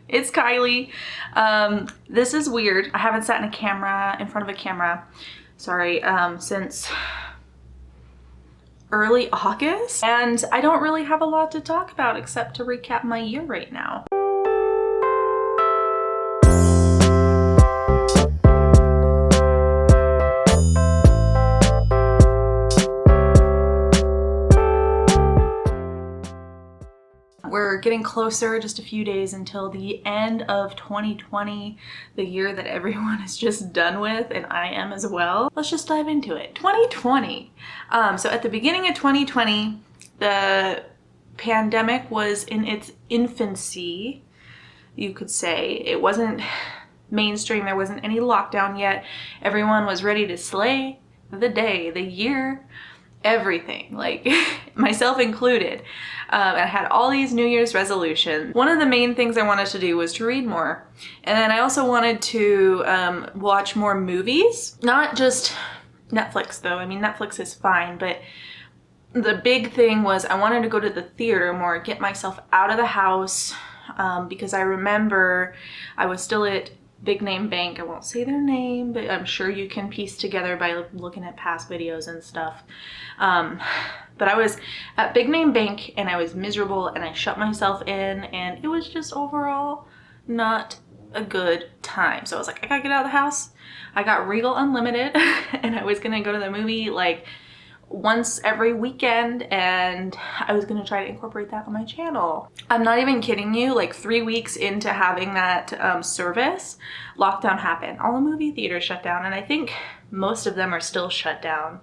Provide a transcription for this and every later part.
It's Kylie. This is weird. I haven't sat in front of a camera, sorry, since early August. And I don't really have a lot to talk about except to recap my year right now. We're getting closer, just a few days until the end of 2020, the year that everyone is just done with, and I am as well. Let's just dive into it. 2020. So at the beginning of 2020, the pandemic was in its infancy, you could say. It wasn't mainstream, there wasn't any lockdown yet. Everyone was ready to slay the day, the year, everything, like myself included. I had all these New Year's resolutions. One of the main things I wanted to do was to read more. And then I also wanted to watch more movies, not just Netflix though. I mean, Netflix is fine, but the big thing was I wanted to go to the theater more, get myself out of the house, because I remember I was still at Big Name Bank. I won't say their name, but I'm sure you can piece together by looking at past videos and stuff. But I was at Big Name Bank and I was miserable and I shut myself in and it was just overall not a good time. So I was like, I gotta get out of the house. I got Regal Unlimited and I was gonna go to the movie like once every weekend and I was gonna try to incorporate that on my channel. I'm not even kidding you, like 3 weeks into having that service, lockdown happened. All the movie theaters shut down and I think most of them are still shut down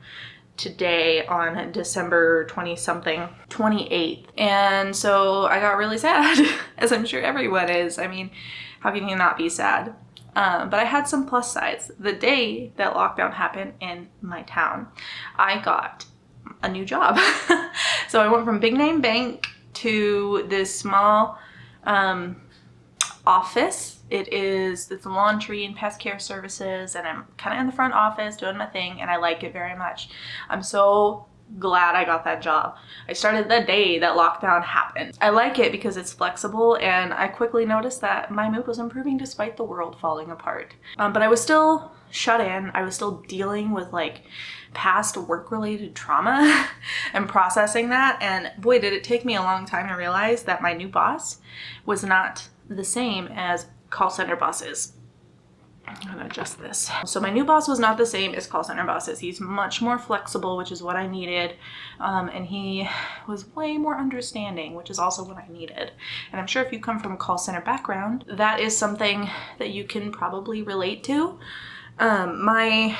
today on December 20-something, 28th. And so I got really sad, as I'm sure everyone is. I mean, how can you not be sad? But I had some plus sides. The day that lockdown happened in my town, I got a new job. So I went from Big Name Bank to this small office. It's lawn tree and pest care services, and I'm kind of in the front office doing my thing, and I like it very much. I'm so glad I got that job. I started the day that lockdown happened. I like it because it's flexible, and I quickly noticed that my mood was improving despite the world falling apart. But I was still shut in. I was still dealing with like past work-related trauma and processing that, and boy, did it take me a long time to realize that my new boss was not the same as call center bosses. I'm gonna adjust this. So my new boss was not the same as call center bosses. He's much more flexible, which is what I needed. And he was way more understanding, which is also what I needed. And I'm sure if you come from a call center background, that is something that you can probably relate to. My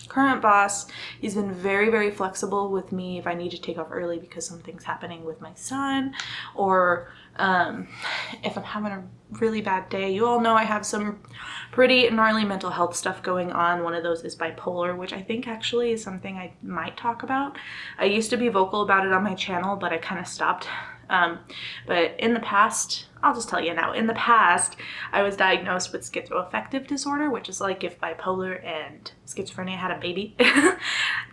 current boss, he's been very, very flexible with me if I need to take off early because something's happening with my son, or if I'm having a really bad day. You all know I have some pretty gnarly mental health stuff going on. One of those is bipolar, which I think actually is something I might talk about. I used to be vocal about it on my channel, but I kind of stopped. But in the past, I'll just tell you now, in the past, I was diagnosed with schizoaffective disorder, which is like if bipolar and schizophrenia had a baby.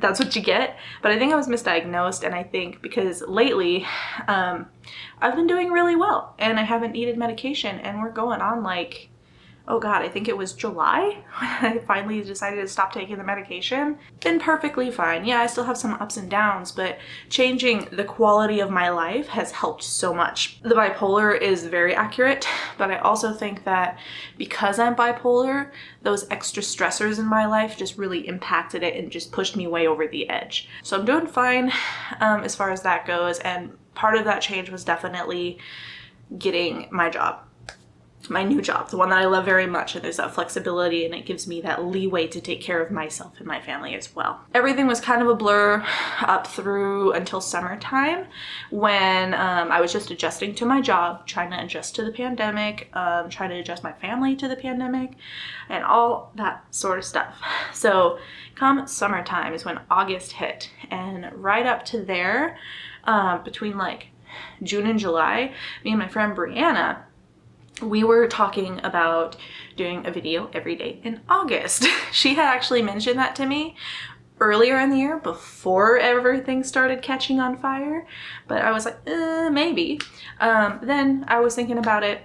That's what you get. But I think I was misdiagnosed, and I think because lately, I've been doing really well, and I haven't needed medication, and we're going on like, oh God, I think it was July when I finally decided to stop taking the medication. Been perfectly fine. Yeah, I still have some ups and downs, but changing the quality of my life has helped so much. The bipolar is very accurate, but I also think that because I'm bipolar, those extra stressors in my life just really impacted it and just pushed me way over the edge. So I'm doing fine as far as that goes, and part of that change was definitely getting my job. My new job, the one that I love very much, and there's that flexibility and it gives me that leeway to take care of myself and my family as well. Everything was kind of a blur up through until summertime when I was just adjusting to my job, trying to adjust to the pandemic, trying to adjust my family to the pandemic, and all that sort of stuff. So come summertime is when August hit, and right up to there, between like June and July, me and my friend Brianna, we were talking about doing a video every day in August. She had actually mentioned that to me earlier in the year before everything started catching on fire, but I was like, maybe. Then I was thinking about it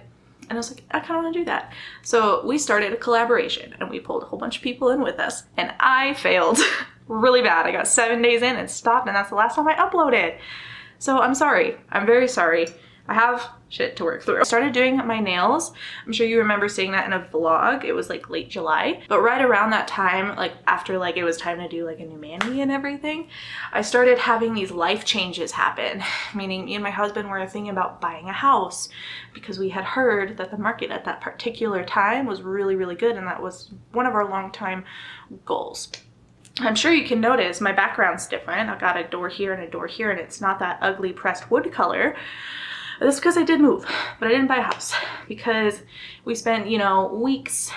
And I was like, I kind of want to do that. So we started a collaboration and we pulled a whole bunch of people in with us, and I failed really bad. I got 7 days in and stopped, and that's the last time I uploaded. So I'm sorry. I'm very sorry. I have shit to work through. I started doing my nails. I'm sure you remember seeing that in a vlog. It was like late July, but right around that time, like after like it was time to do like a new mani and everything, I started having these life changes happen. Meaning me and my husband were thinking about buying a house because we had heard that the market at that particular time was really, really good, and that was one of our long-time goals. I'm sure you can notice my background's different. I've got a door here and a door here, and it's not that ugly pressed wood color. That's because I did move, but I didn't buy a house because we spent, you know, weeks,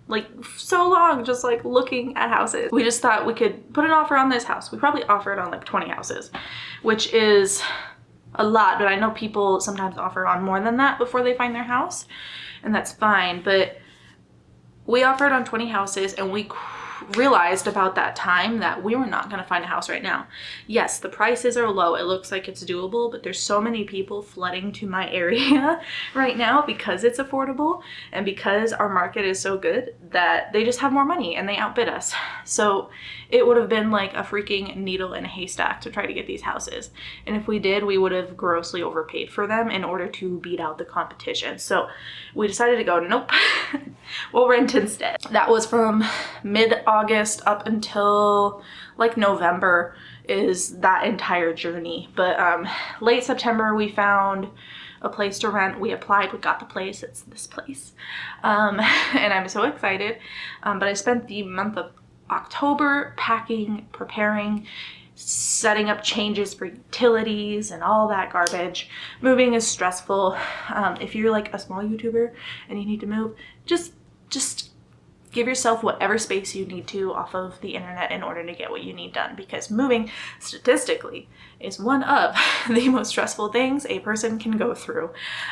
like so long, just like looking at houses. We just thought we could put an offer on this house. We probably offered on like 20 houses, which is a lot, but I know people sometimes offer on more than that before they find their house, and that's fine. But we offered on 20 houses, and we realized about that time that we were not going to find a house right now. Yes, the prices are low. It looks like it's doable, but there's so many people flooding to my area right now because it's affordable and because our market is so good that they just have more money and they outbid us. So it would have been like a freaking needle in a haystack to try to get these houses. And if we did, we would have grossly overpaid for them in order to beat out the competition. So we decided to go, nope, we'll rent instead. That was from mid-August up until like November is that entire journey. But late September, we found a place to rent. We applied, we got the place. It's this place. And I'm so excited. But I spent the month of October packing, preparing, setting up changes for utilities and all that garbage. Moving is stressful. If you're like a small YouTuber and you need to move, just give yourself whatever space you need to off of the internet in order to get what you need done, because moving statistically is one of the most stressful things a person can go through.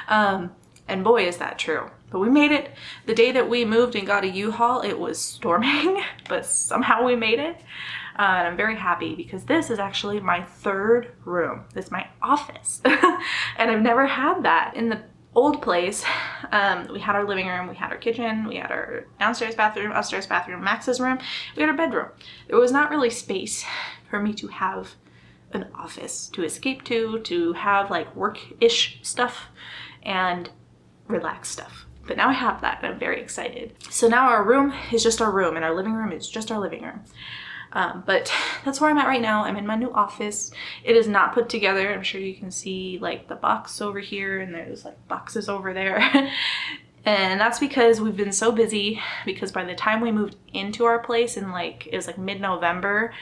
And boy, is that true. But we made it. The day that we moved and got a U-Haul, it was storming, but somehow we made it. And I'm very happy because this is actually my third room. This is my office. And I've never had that. In the old place, we had our living room, we had our kitchen, we had our downstairs bathroom, upstairs bathroom, Max's room, we had our bedroom. There was not really space for me to have an office to escape to have like work-ish stuff and relaxed stuff. But now I have that and I'm very excited. So now our room is just our room and our living room is just our living room. But that's where I'm at right now. I'm in my new office. It is not put together. I'm sure you can see like the box over here and there's like boxes over there. And that's because we've been so busy, because by the time we moved into our place in like, it was like mid-November,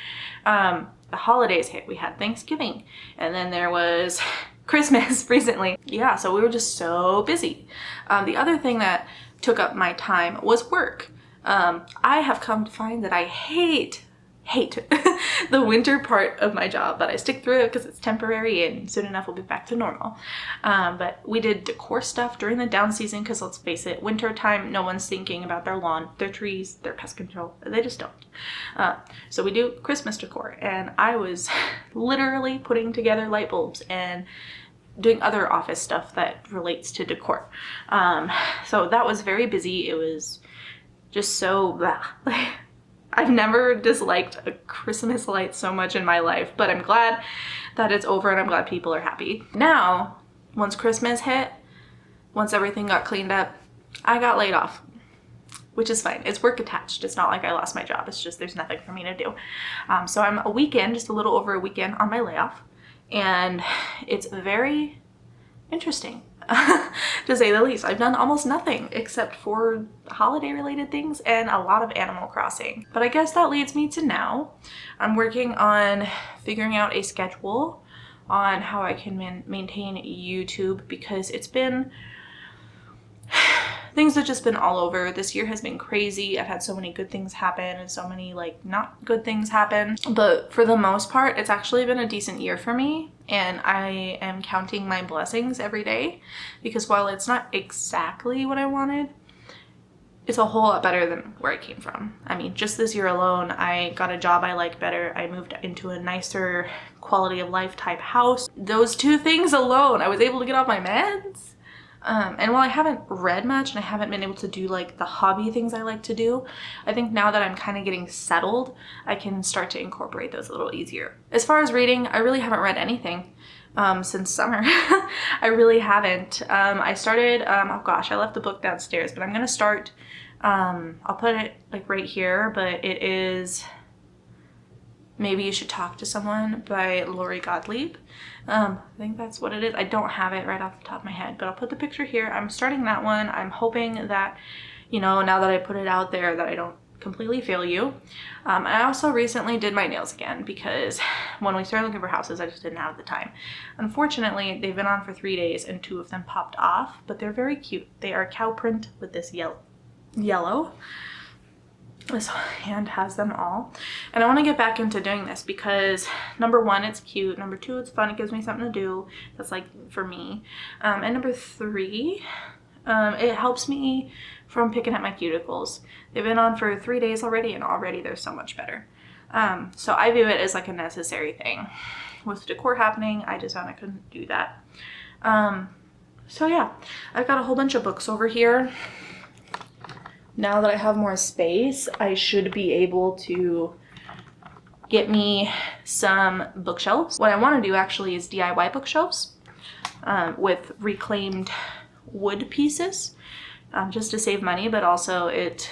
the holidays hit. We had Thanksgiving and then there was Christmas recently. Yeah, so we were just so busy. The other thing that took up my time was work. I have come to find that I hate the winter part of my job, but I stick through it because it's temporary and soon enough we'll be back to normal. But we did decor stuff during the down season because let's face it, winter time, no one's thinking about their lawn, their trees, their pest control. They just don't. So we do Christmas decor, and I was literally putting together light bulbs and doing other office stuff that relates to decor. So that was very busy. It was just so blah. I've never disliked a Christmas light so much in my life, but I'm glad that it's over and I'm glad people are happy. Now, once Christmas hit, once everything got cleaned up, I got laid off, which is fine. It's work attached. It's not like I lost my job. It's just there's nothing for me to do. So I'm a weekend, just a little over a weekend on my layoff, and it's very interesting. To say the least. I've done almost nothing except for holiday related things and a lot of Animal Crossing. But I guess that leads me to now. I'm working on figuring out a schedule on how I can maintain YouTube, because it's been things have just been all over. This year has been crazy. I've had so many good things happen and so many like not good things happen. But for the most part, it's actually been a decent year for me. And I am counting my blessings every day, because while it's not exactly what I wanted, it's a whole lot better than where I came from. I mean, just this year alone, I got a job I like better. I moved into a nicer quality of life type house. Those two things alone, I was able to get off my meds. And while I haven't read much and I haven't been able to do like the hobby things I like to do, I think now that I'm kind of getting settled, I can start to incorporate those a little easier. As far as reading, I really haven't read anything since summer. I really haven't. I started, oh gosh, I left the book downstairs, but I'm going to start, I'll put it like right here, but it is Maybe You Should Talk to Someone by Lori Gottlieb. I think that's what it is. I don't have it right off the top of my head, but I'll put the picture here. I'm starting that one. I'm hoping that, you know, now that I put it out there, that I don't completely fail you. I also recently did my nails again because when we started looking for houses, I just didn't have the time. Unfortunately, they've been on for 3 days and 2 of them popped off, but they're very cute. They are cow print with this yellow. This hand has them all. And I want to get back into doing this because number 1, it's cute. Number 2, it's fun. It gives me something to do. That's like for me. And number 3, it helps me from picking at my cuticles. They've been on for 3 days already and already they're so much better. So I view it as like a necessary thing. With decor happening, I just found I couldn't do that. So yeah, I've got a whole bunch of books over here. Now that I have more space, I should be able to get me some bookshelves. What I want to do actually is DIY bookshelves with reclaimed wood pieces, just to save money, but also it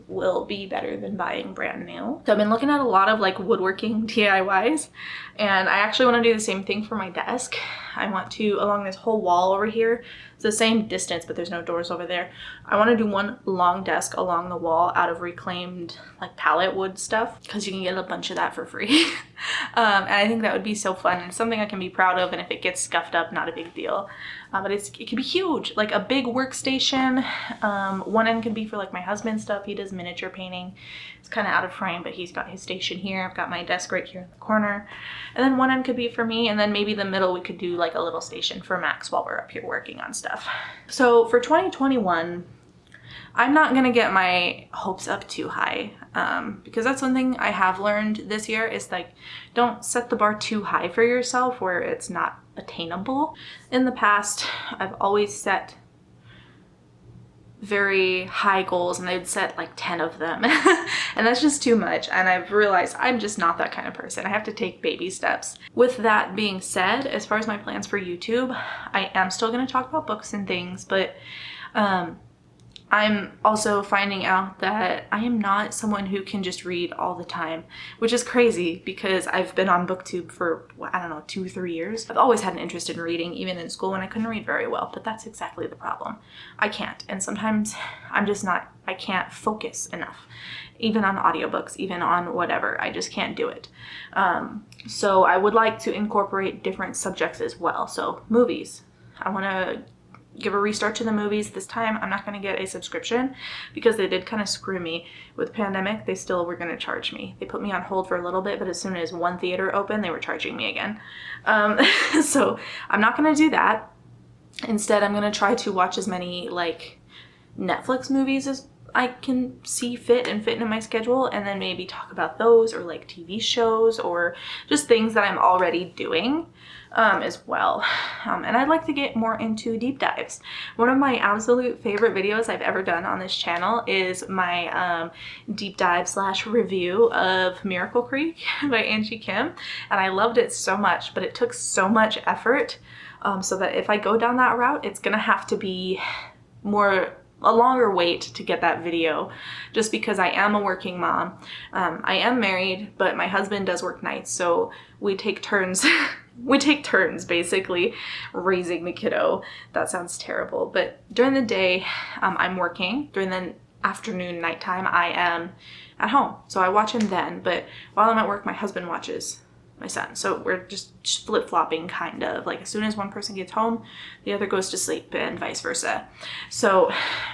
will be better than buying brand new. So I've been looking at a lot of like woodworking DIYs, and I actually want to do the same thing for my desk. I want to, along this whole wall over here, it's the same distance, but there's no doors over there. I want to do one long desk along the wall out of reclaimed like pallet wood stuff, because you can get a bunch of that for free. And I think that would be so fun and something I can be proud of, and if it gets scuffed up, not a big deal. But it can be huge, like a big workstation. One end can be for like my husband's stuff. He does miniature painting. It's kind of out of frame, but he's got his station here. I've got my desk right here in the corner. And then one end could be for me, and then maybe the middle we could do like a little station for Max while we're up here working on stuff. So for 2021, I'm not gonna get my hopes up too high, because that's one thing I have learned this year is like, don't set the bar too high for yourself where it's not attainable. In the past, I've always set very high goals and I'd set like 10 of them and that's just too much, and I've realized I'm just not that kind of person. I have to take baby steps. With that being said, as far as my plans for YouTube, I am still going to talk about books and things, but I'm also finding out that I am not someone who can just read all the time, which is crazy because I've been on BookTube for, I don't know, 2-3 years. I've always had an interest in reading, even in school when I couldn't read very well, but that's exactly the problem. I can't, and sometimes I'm just not, I can't focus enough, even on audiobooks, even on whatever. I just can't do it. So I would like to incorporate different subjects as well. So movies, I want to give a restart to the movies. This time I'm not going to get a subscription because they did kind of screw me with the pandemic. They still were going to charge me. They put me on hold for a little bit, but as soon as one theater opened, they were charging me again. So I'm not going to do that. Instead, I'm going to try to watch as many like Netflix movies as I can see fit and fit into my schedule, and then maybe talk about those, or like TV shows, or just things that I'm already doing as well. And I'd like to get more into deep dives. One of my absolute favorite videos I've ever done on this channel is my deep dive / review of Miracle Creek by Angie Kim, and I loved it so much, but it took so much effort, so that if I go down that route, it's gonna have to be a longer wait to get that video, just because I am a working mom. I am married, but my husband does work nights, so we take turns. We take turns basically raising the kiddo. That sounds terrible, but during the day I'm working. During the afternoon, nighttime, I am at home, so I watch him then, but while I'm at work, my husband watches my son. So we're just flip-flopping, kind of like as soon as one person gets home, the other goes to sleep, and vice versa. So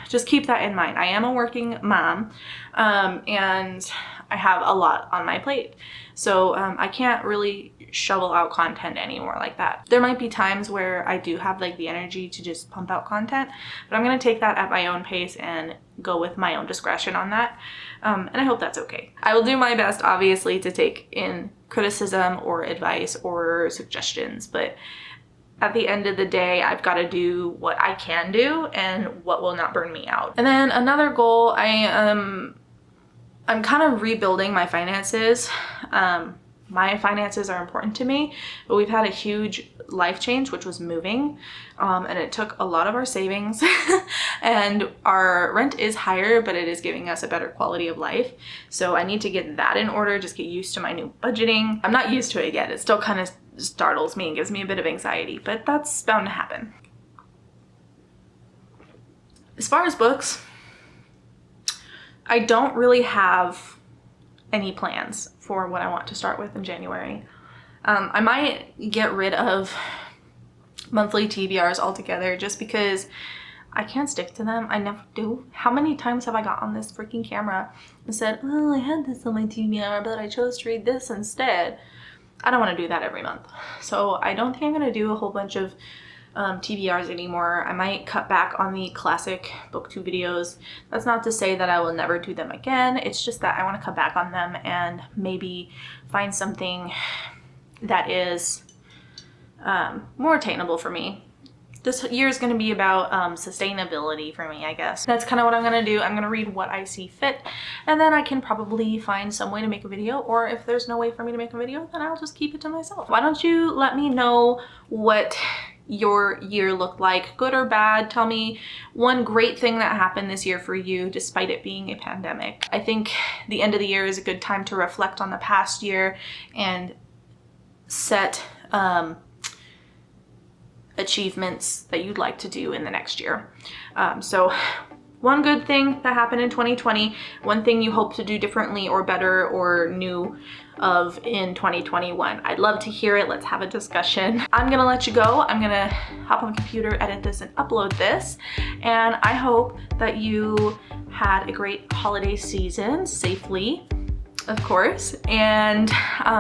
just keep that in mind. I am a working mom, and I have a lot on my plate. So I can't really shovel out content anymore like that. There might be times where I do have like the energy to just pump out content, but I'm going to take that at my own pace and go with my own discretion on that. And I hope that's okay. I will do my best, obviously, to take in criticism or advice or suggestions, but at the end of the day, I've got to do what I can do and what will not burn me out. And then another goal, I'm kind of rebuilding my finances. My finances are important to me, but we've had a huge life change, which was moving, and it took a lot of our savings and our rent is higher, but it is giving us a better quality of life. So I need to get that in order, just get used to my new budgeting. I'm not used to it yet. It still kind of startles me and gives me a bit of anxiety, but that's bound to happen. As far as books, I don't really have any plans for what I want to start with in January. I might get rid of monthly TBRs altogether just because I can't stick to them. I never do. How many times have I got on this freaking camera and said, oh, I had this on my TBR, but I chose to read this instead? I don't want to do that every month. So I don't think I'm going to do a whole bunch of TBRs anymore. I might cut back on the classic booktube videos. That's not to say that I will never do them again. It's just that I want to cut back on them and maybe find something that is more attainable for me. This year is going to be about sustainability for me, I guess. That's kind of what I'm going to do. I'm going to read what I see fit, and then I can probably find some way to make a video, or if there's no way for me to make a video, then I'll just keep it to myself. Why don't you let me know what your year looked like, good or bad? Tell me one great thing that happened this year for you despite it being a pandemic. I think the end of the year is a good time to reflect on the past year and set achievements that you'd like to do in the next year. So one good thing that happened in 2020, one thing you hope to do differently or better or new of in 2021. I'd love to hear it. Let's have a discussion. I'm gonna let you go. I'm gonna hop on the computer, edit this, and upload this. And I hope that you had a great holiday season safely, of course. And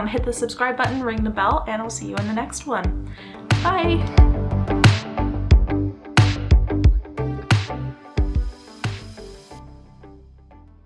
hit the subscribe button, ring the bell, and I'll see you in the next one. Bye.